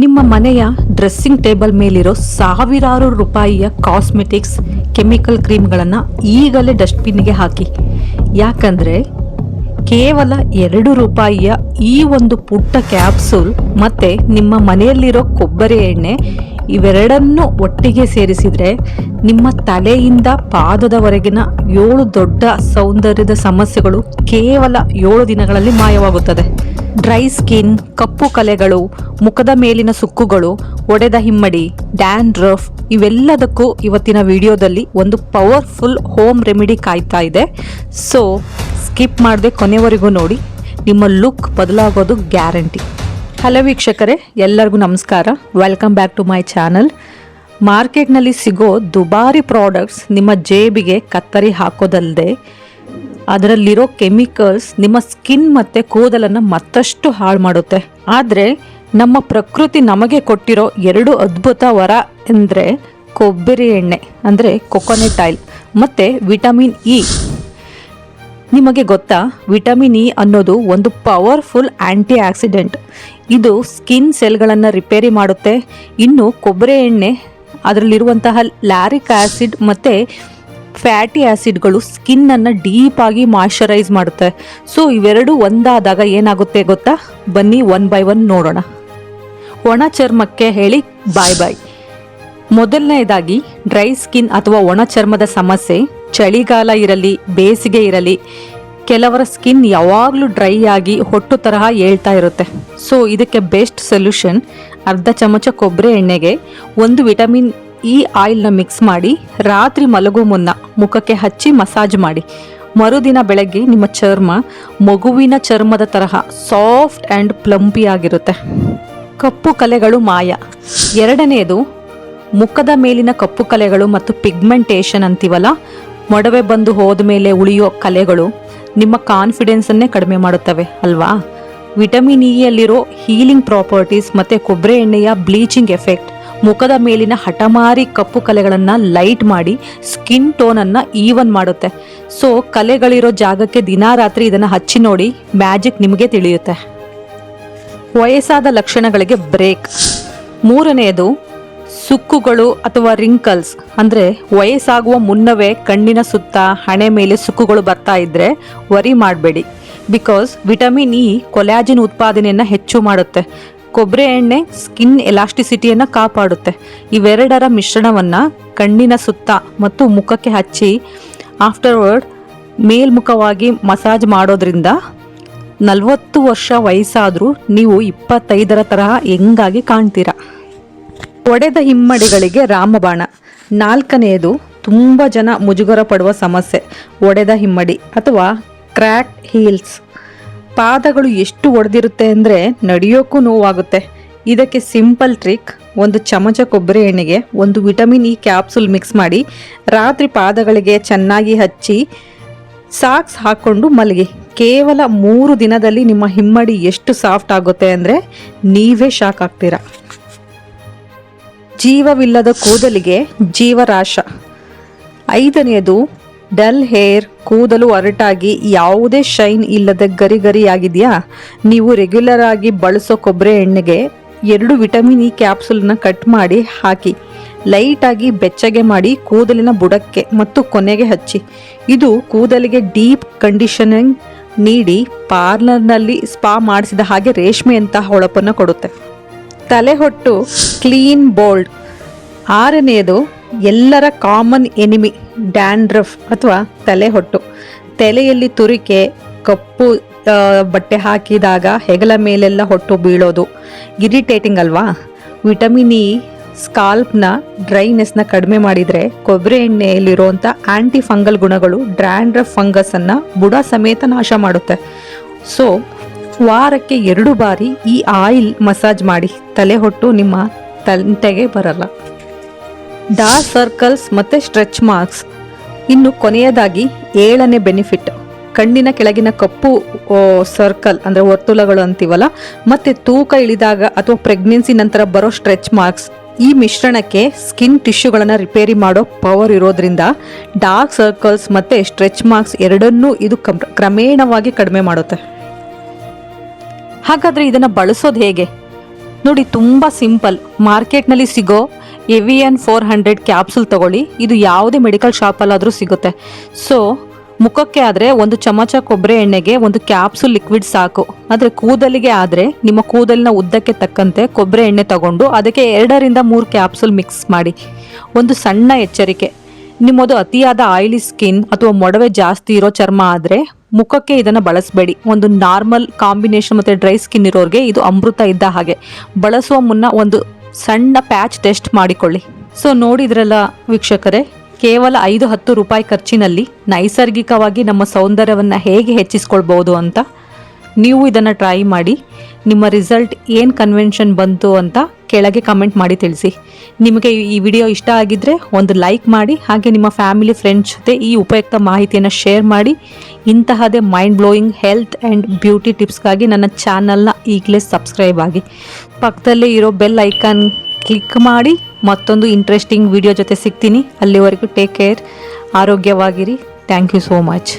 ನಿಮ್ಮ ಮನೆಯ dressing table ಮೇಲಿರೋ ಸಾವಿರಾರು ರೂಪಾಯಿಯ ಕಾಸ್ಮೆಟಿಕ್ಸ್ ಕೆಮಿಕಲ್ ಕ್ರೀಮ್ಗಳನ್ನು ಈಗಲೇ ಡಸ್ಟ್ಬಿನ್ಗೆ ಹಾಕಿ. ಯಾಕಂದರೆ ಕೇವಲ 2 ರೂಪಾಯಿಯ ಈ ಒಂದು ಪುಟ್ಟ ಕ್ಯಾಪ್ಸೂಲ್ ಮತ್ತು ನಿಮ್ಮ ಮನೆಯಲ್ಲಿರೋ ಕೊಬ್ಬರಿ ಎಣ್ಣೆ ಇವೆರಡನ್ನೂ ಒಟ್ಟಿಗೆ ಸೇರಿಸಿದರೆ ನಿಮ್ಮ ತಲೆಯಿಂದ ಪಾದದವರೆಗಿನ 7 ದೊಡ್ಡ ಸೌಂದರ್ಯದ ಸಮಸ್ಯೆಗಳು ಕೇವಲ 7 ದಿನಗಳಲ್ಲಿ ಮಾಯವಾಗುತ್ತದೆ. ಡ್ರೈ ಸ್ಕಿನ್, ಕಪ್ಪು ಕಲೆಗಳು, ಮುಖದ ಮೇಲಿನ ಸುಕ್ಕುಗಳು, ಒಡೆದ ಹಿಮ್ಮಡಿ, ಡ್ಯಾನ್ಡ್ರಫ್ ಇವೆಲ್ಲದಕ್ಕೂ ಇವತ್ತಿನ ವಿಡಿಯೋದಲ್ಲಿ ಒಂದು ಪವರ್ಫುಲ್ ಹೋಮ್ ರೆಮಿಡಿ ಕಾಯ್ತಾ ಇದೆ. ಸೊ ಸ್ಕಿಪ್ ಮಾಡದೆ ಕೊನೆವರೆಗೂ ನೋಡಿ, ನಿಮ್ಮ ಲುಕ್ ಬದಲಾಗೋದು ಗ್ಯಾರಂಟಿ. ಹಲೋ ವೀಕ್ಷಕರೇ, ಎಲ್ಲರಿಗೂ ನಮಸ್ಕಾರ. Welcome back to my channel. ಮಾರ್ಕೆಟ್ನಲ್ಲಿ ಸಿಗೋ ದುಬಾರಿ ಪ್ರಾಡಕ್ಟ್ಸ್ ನಿಮ್ಮ ಜೇಬಿಗೆ ಕತ್ತರಿ ಹಾಕೋದಲ್ಲದೆ ಅದರಲ್ಲಿರೋ ಕೆಮಿಕಲ್ಸ್ ನಿಮ್ಮ ಸ್ಕಿನ್ ಮತ್ತು ಕೂದಲನ್ನು ಮತ್ತಷ್ಟು ಹಾಳು ಮಾಡುತ್ತೆ. ಆದರೆ ನಮ್ಮ ಪ್ರಕೃತಿ ನಮಗೆ ಕೊಟ್ಟಿರೋ 2 ಅದ್ಭುತ ವರ ಅಂದರೆ ಕೊಬ್ಬರಿ ಎಣ್ಣೆ ಅಂದರೆ ಕೊಕೊನೆಟ್ ಆಯಿಲ್ ಮತ್ತು ವಿಟಮಿನ್ ಇ. ನಿಮಗೆ ಗೊತ್ತಾ, ವಿಟಮಿನ್ ಇ ಅನ್ನೋದು ಒಂದು ಪವರ್ಫುಲ್ ಆ್ಯಂಟಿ ಆಕ್ಸಿಡೆಂಟ್. ಇದು ಸ್ಕಿನ್ ಸೆಲ್ಗಳನ್ನು ರಿಪೇರಿ ಮಾಡುತ್ತೆ. ಇನ್ನು ಕೊಬ್ಬರಿ ಎಣ್ಣೆ ಅದರಲ್ಲಿರುವಂತಹ ಲ್ಯಾರಿಕ್ ಆ್ಯಸಿಡ್ ಮತ್ತು ಫ್ಯಾಟಿ ಆ್ಯಸಿಡ್ಗಳು ಸ್ಕಿನ್ನನ್ನು ಡೀಪಾಗಿ ಮಾಯ್ಶ್ಚರೈಸ್ ಮಾಡುತ್ತೆ. ಸೊ ಇವೆರಡು ಒಂದಾದಾಗ ಏನಾಗುತ್ತೆ ಗೊತ್ತಾ? ಬನ್ನಿ ಒನ್ ಬೈ ಒನ್ ನೋಡೋಣ. ಒಣ ಚರ್ಮಕ್ಕೆ ಹೇಳಿ ಬಾಯ್ ಬಾಯ್. ಮೊದಲನೇದಾಗಿ ಡ್ರೈ ಸ್ಕಿನ್ ಅಥವಾ ಒಣ ಚರ್ಮದ ಸಮಸ್ಯೆ. ಚಳಿಗಾಲ ಇರಲಿ ಬೇಸಿಗೆ ಇರಲಿ, ಕೆಲವರ ಸ್ಕಿನ್ ಯಾವಾಗಲೂ ಡ್ರೈ ಆಗಿ ಹೊಟ್ಟು ತರಹ ಏಳ್ತಾ ಇರುತ್ತೆ. ಸೊ ಇದಕ್ಕೆ ಬೆಸ್ಟ್ ಸೊಲ್ಯೂಷನ್, ಅರ್ಧ ಚಮಚ ಕೊಬ್ಬರಿ ಎಣ್ಣೆಗೆ 1 ವಿಟಮಿನ್ ಈ ಆಯಿಲ್ನ ಮಿಕ್ಸ್ ಮಾಡಿ ರಾತ್ರಿ ಮಲಗೋ ಮುನ್ನ ಮುಖಕ್ಕೆ ಹಚ್ಚಿ ಮಸಾಜ್ ಮಾಡಿ. ಮರುದಿನ ಬೆಳಗ್ಗೆ ನಿಮ್ಮ ಚರ್ಮ ಮಗುವಿನ ಚರ್ಮದ ತರಹ ಸಾಫ್ಟ್ ಆ್ಯಂಡ್ ಪ್ಲಂಪಿ ಆಗಿರುತ್ತೆ. ಕಪ್ಪು ಕಲೆಗಳು ಮಾಯ. ಎರಡನೆಯದು, ಮುಖದ ಮೇಲಿನ ಕಪ್ಪು ಕಲೆಗಳು ಮತ್ತು ಪಿಗ್ಮೆಂಟೇಷನ್ ಅಂತೀವಲ್ಲ, ಮೊಡವೆ ಬಂದು ಹೋದ ಮೇಲೆ ಉಳಿಯೋ ಕಲೆಗಳು ನಿಮ್ಮ ಕಾನ್ಫಿಡೆನ್ಸನ್ನೇ ಕಡಿಮೆ ಮಾಡುತ್ತವೆ ಅಲ್ವಾ? ವಿಟಮಿನ್ ಇಯಲ್ಲಿರೋ ಹೀಲಿಂಗ್ ಪ್ರಾಪರ್ಟೀಸ್ ಮತ್ತು ಕೊಬ್ಬರಿ ಎಣ್ಣೆಯ ಬ್ಲೀಚಿಂಗ್ ಎಫೆಕ್ಟ್ ಮುಖದ ಮೇಲಿನ ಹಠಮಾರಿ ಕಪ್ಪು ಕಲೆಗಳನ್ನು ಲೈಟ್ ಮಾಡಿ ಸ್ಕಿನ್ ಟೋನನ್ನು ಈವನ್ ಮಾಡುತ್ತೆ. ಸೊ ಕಲೆಗಳಿರೋ ಜಾಗಕ್ಕೆ ದಿನಾ ರಾತ್ರಿ ಇದನ್ನು ಹಚ್ಚಿ ನೋಡಿ, ಮ್ಯಾಜಿಕ್ ನಿಮಗೆ ತಿಳಿಯುತ್ತೆ. ವಯಸ್ಸಾದ ಲಕ್ಷಣಗಳಿಗೆ ಬ್ರೇಕ್. ಮೂರನೆಯದು, ಸುಕ್ಕುಗಳು ಅಥವಾ ರಿಂಕಲ್ಸ್ ಅಂದರೆ ವಯಸ್ಸಾಗುವ ಮುನ್ನವೇ ಕಣ್ಣಿನ ಸುತ್ತ, ಹಣೆ ಮೇಲೆ ಸುಕ್ಕುಗಳು ಬರ್ತಾ ಇದ್ದರೆ ವರಿ ಮಾಡಬೇಡಿ. ಬಿಕಾಸ್ ವಿಟಮಿನ್ ಇ ಕೊಲ್ಯಾಜಿನ್ ಉತ್ಪಾದನೆಯನ್ನು ಹೆಚ್ಚು ಮಾಡುತ್ತೆ. ಕೊಬ್ಬರಿ ಎಣ್ಣೆ ಸ್ಕಿನ್ ಎಲಾಸ್ಟಿಸಿಟಿಯನ್ನು ಕಾಪಾಡುತ್ತೆ. ಇವೆರಡರ ಮಿಶ್ರಣವನ್ನು ಕಣ್ಣಿನ ಸುತ್ತ ಮತ್ತು ಮುಖಕ್ಕೆ ಹಚ್ಚಿ ಆಫ್ಟರ್ವರ್ಡ್ ಮೇಲ್ಮುಖವಾಗಿ ಮಸಾಜ್ ಮಾಡೋದ್ರಿಂದ 40 ವರ್ಷ ವಯಸ್ಸಾದರೂ ನೀವು 25ರ ತರಹ ಹೆಂಗಾಗಿ ಕಾಣ್ತೀರಾ. ಒಡೆದ ಹಿಮ್ಮಡಿಗಳಿಗೆ ರಾಮಬಾಣ. 4ನೆಯದು, ತುಂಬ ಜನ ಮುಜುಗರ ಪಡುವ ಸಮಸ್ಯೆ, ಒಡೆದ ಹಿಮ್ಮಡಿ ಅಥವಾ ಕ್ರ್ಯಾಕ್ ಹೀಲ್ಸ್. ಪಾದಗಳು ಎಷ್ಟು ಒಡೆದಿರುತ್ತೆ ಅಂದರೆ ನಡೆಯೋಕ್ಕೂ ನೋವಾಗುತ್ತೆ. ಇದಕ್ಕೆ ಸಿಂಪಲ್ ಟ್ರಿಕ್, 1 ಚಮಚ ಕೊಬ್ಬರಿ ಎಣ್ಣೆಗೆ 1 ವಿಟಮಿನ್ ಇ ಕ್ಯಾಪ್ಸೂಲ್ ಮಿಕ್ಸ್ ಮಾಡಿ ರಾತ್ರಿ ಪಾದಗಳಿಗೆ ಚೆನ್ನಾಗಿ ಹಚ್ಚಿ ಸಾಕ್ಸ್ ಹಾಕ್ಕೊಂಡು ಮಲಗಿ. ಕೇವಲ 3 ದಿನದಲ್ಲಿ ನಿಮ್ಮ ಹಿಮ್ಮಡಿ ಎಷ್ಟು ಸಾಫ್ಟ್ ಆಗುತ್ತೆ ಅಂದರೆ ನೀವೇ ಶಾಕ್ ಆಗ್ತೀರಾ. ಜೀವವಿಲ್ಲದ ಕೂದಲಿಗೆ ಜೀವರಾಶ. 5ನೆಯದು, ಡಲ್ ಹೇರ್, ಕೂದಲು ಒರಟಾಗಿ ಯಾವುದೇ ಶೈನ್ ಇಲ್ಲದೆ ಗರಿ ಗರಿಯಾಗಿದೆಯಾ? ನೀವು ರೆಗ್ಯುಲರ್ ಆಗಿ ಬಳಸೋ ಕೊಬ್ಬರಿ ಎಣ್ಣೆಗೆ 2 ವಿಟಮಿನ್ ಇ ಕ್ಯಾಪ್ಸೂಲ್ನ ಕಟ್ ಮಾಡಿ ಹಾಕಿ ಲೈಟಾಗಿ ಬೆಚ್ಚಗೆ ಮಾಡಿ ಕೂದಲಿನ ಬುಡಕ್ಕೆ ಮತ್ತು ಕೊನೆಗೆ ಹಚ್ಚಿ. ಇದು ಕೂದಲಿಗೆ ಡೀಪ್ ಕಂಡೀಷನಿಂಗ್ ನೀಡಿ ಪಾರ್ಲರ್ನಲ್ಲಿ ಸ್ಪಾ ಮಾಡಿಸಿದ ಹಾಗೆ ರೇಷ್ಮೆಯಂತಹ ಹೊಳಪನ್ನು ಕೊಡುತ್ತೆ. ತಲೆಹೊಟ್ಟು ಕ್ಲೀನ್ ಬೋಲ್ಡ್. 6ನೆಯದು, ಎಲ್ಲರ ಕಾಮನ್ ಎನಿಮಿ ಡ್ಯಾನ್ಡ್ರಫ್ ಅಥವಾ ತಲೆಹೊಟ್ಟು. ತಲೆಯಲ್ಲಿ ತುರಿಕೆ, ಕಪ್ಪು ಬಟ್ಟೆ ಹಾಕಿದಾಗ ಹೆಗಲ ಮೇಲೆಲ್ಲ ಹೊಟ್ಟು ಬೀಳೋದು ಇರಿಟೇಟಿಂಗ್ ಅಲ್ವಾ? ವಿಟಮಿನ್ ಇ ಸ್ಕಾಲ್ಪ್ನ ಡ್ರೈನೆಸ್ನ ಕಡಿಮೆ ಮಾಡಿದರೆ ಕೊಬ್ಬರಿ ಎಣ್ಣೆಯಲ್ಲಿರುವಂಥ ಆ್ಯಂಟಿ ಫಂಗಲ್ ಗುಣಗಳು ಡ್ಯಾನ್ಡ್ರಫ್ ಫಂಗಸನ್ನು ಬುಡ ಸಮೇತ ನಾಶ ಮಾಡುತ್ತೆ. ಸೊ ವಾರಕ್ಕೆ 2 ಬಾರಿ ಈ ಆಯಿಲ್ ಮಸಾಜ್ ಮಾಡಿ, ತಲೆಹೊಟ್ಟು ನಿಮ್ಮ ತಂಟೆಗೆ ಬರಲ್ಲ. ಡಾರ್ಕ್ ಸರ್ಕಲ್ಸ್ ಮತ್ತು ಸ್ಟ್ರೆಚ್ ಮಾರ್ಕ್ಸ್. ಇನ್ನು ಕೊನೆಯದಾಗಿ 7ನೇ ಬೆನಿಫಿಟ್, ಕಣ್ಣಿನ ಕೆಳಗಿನ ಕಪ್ಪು ಸರ್ಕಲ್ ಅಂದರೆ ವರ್ತುಲಗಳು ಅಂತೀವಲ್ಲ, ಮತ್ತು ತೂಕ ಇಳಿದಾಗ ಅಥವಾ ಪ್ರೆಗ್ನೆನ್ಸಿ ನಂತರ ಬರೋ ಸ್ಟ್ರೆಚ್ ಮಾರ್ಕ್ಸ್. ಈ ಮಿಶ್ರಣಕ್ಕೆ ಸ್ಕಿನ್ ಟಿಶ್ಯೂಗಳನ್ನು ರಿಪೇರಿ ಮಾಡೋ ಪವರ್ ಇರೋದ್ರಿಂದ ಡಾರ್ಕ್ ಸರ್ಕಲ್ಸ್ ಮತ್ತು ಸ್ಟ್ರೆಚ್ ಮಾರ್ಕ್ಸ್ ಎರಡನ್ನೂ ಇದು ಕ್ರಮೇಣವಾಗಿ ಕಡಿಮೆ ಮಾಡುತ್ತೆ. ಹಾಗಾದರೆ ಇದನ್ನು ಬಳಸೋದು ಹೇಗೆ? ನೋಡಿ, ತುಂಬ ಸಿಂಪಲ್. ಮಾರ್ಕೆಟ್ನಲ್ಲಿ ಸಿಗೋ ಎವಿಯನ್ 400 ಕ್ಯಾಪ್ಸೂಲ್ ತಗೊಳ್ಳಿ. ಇದು ಯಾವುದೇ ಮೆಡಿಕಲ್ ಶಾಪಲ್ಲಾದರೂ ಸಿಗುತ್ತೆ. ಸೊ ಮುಖಕ್ಕೆ ಆದರೆ 1 ಚಮಚ ಕೊಬ್ಬರಿ ಎಣ್ಣೆಗೆ 1 ಕ್ಯಾಪ್ಸೂಲ್ ಲಿಕ್ವಿಡ್ ಸಾಕು. ಆದರೆ ಕೂದಲಿಗೆ ಆದರೆ ನಿಮ್ಮ ಕೂದಲಿನ ಉದ್ದಕ್ಕೆ ತಕ್ಕಂತೆ ಕೊಬ್ಬರಿ ಎಣ್ಣೆ ತಗೊಂಡು ಅದಕ್ಕೆ 2 ರಿಂದ 3 ಕ್ಯಾಪ್ಸೂಲ್ ಮಿಕ್ಸ್ ಮಾಡಿ. ಒಂದು ಸಣ್ಣ ಎಚ್ಚರಿಕೆ, ನಿಮ್ಮದು ಅತಿಯಾದ ಆಯಿಲಿ ಸ್ಕಿನ್ ಅಥವಾ ಮೊಡವೆ ಜಾಸ್ತಿ ಇರೋ ಚರ್ಮ ಆದರೆ ಮುಖಕ್ಕೆ ಇದನ್ನು ಬಳಸಬೇಡಿ. ಒಂದು ನಾರ್ಮಲ್ ಕಾಂಬಿನೇಷನ್ ಮತ್ತು ಡ್ರೈ ಸ್ಕಿನ್ ಇರೋರಿಗೆ ಇದು ಅಮೃತ ಇದ್ದ ಹಾಗೆ. ಬಳಸುವ ಮುನ್ನ ಒಂದು ಸಣ್ಣ ಪ್ಯಾಚ್ ಟೆಸ್ಟ್ ಮಾಡಿಕೊಳ್ಳಿ. ಸೊ ನೋಡಿದ್ರಲ್ಲ ವೀಕ್ಷಕರೇ, ಕೇವಲ 5-10 ರೂಪಾಯಿ ಖರ್ಚಿನಲ್ಲಿ ನೈಸರ್ಗಿಕವಾಗಿ ನಮ್ಮ ಸೌಂದರ್ಯವನ್ನು ಹೇಗೆ ಹೆಚ್ಚಿಸ್ಕೊಳ್ಬೋದು ಅಂತ. ನೀವು ಇದನ್ನು ಟ್ರೈ ಮಾಡಿ. ನಿಮ್ಮ ರಿಸಲ್ಟ್ ಏನು ಕನ್ವೆನ್ಷನ್ ಬಂತು ಅಂತ ಕೆಳಗೆ ಕಮೆಂಟ್ ಮಾಡಿ ತಿಳಿಸಿ. ನಿಮಗೆ ಈ ವಿಡಿಯೋ ಇಷ್ಟ ಆಗಿದ್ದರೆ ಒಂದು ಲೈಕ್ ಮಾಡಿ. ಹಾಗೆ ನಿಮ್ಮ ಫ್ಯಾಮಿಲಿ ಫ್ರೆಂಡ್ಸ್ ಜೊತೆ ಈ ಉಪಯುಕ್ತ ಮಾಹಿತಿಯನ್ನು ಶೇರ್ ಮಾಡಿ. ಇಂತಹದೇ mind blowing health and beauty ಟಿಪ್ಸ್ಗಾಗಿ ನನ್ನ ಚಾನಲ್ನ ಈಗಲೇ ಸಬ್ಸ್ಕ್ರೈಬ್ ಆಗಿ. ಪಕ್ಕದಲ್ಲೇ ಇರೋ ಬೆಲ್ ಐಕಾನ್ ಕ್ಲಿಕ್ ಮಾಡಿ. ಮತ್ತೊಂದು ಇಂಟ್ರೆಸ್ಟಿಂಗ್ ವಿಡಿಯೋ ಜೊತೆ ಸಿಗ್ತೀನಿ. ಅಲ್ಲಿವರೆಗೂ ಟೇಕ್ ಕೇರ್, ಆರೋಗ್ಯವಾಗಿರಿ. Thank you so much.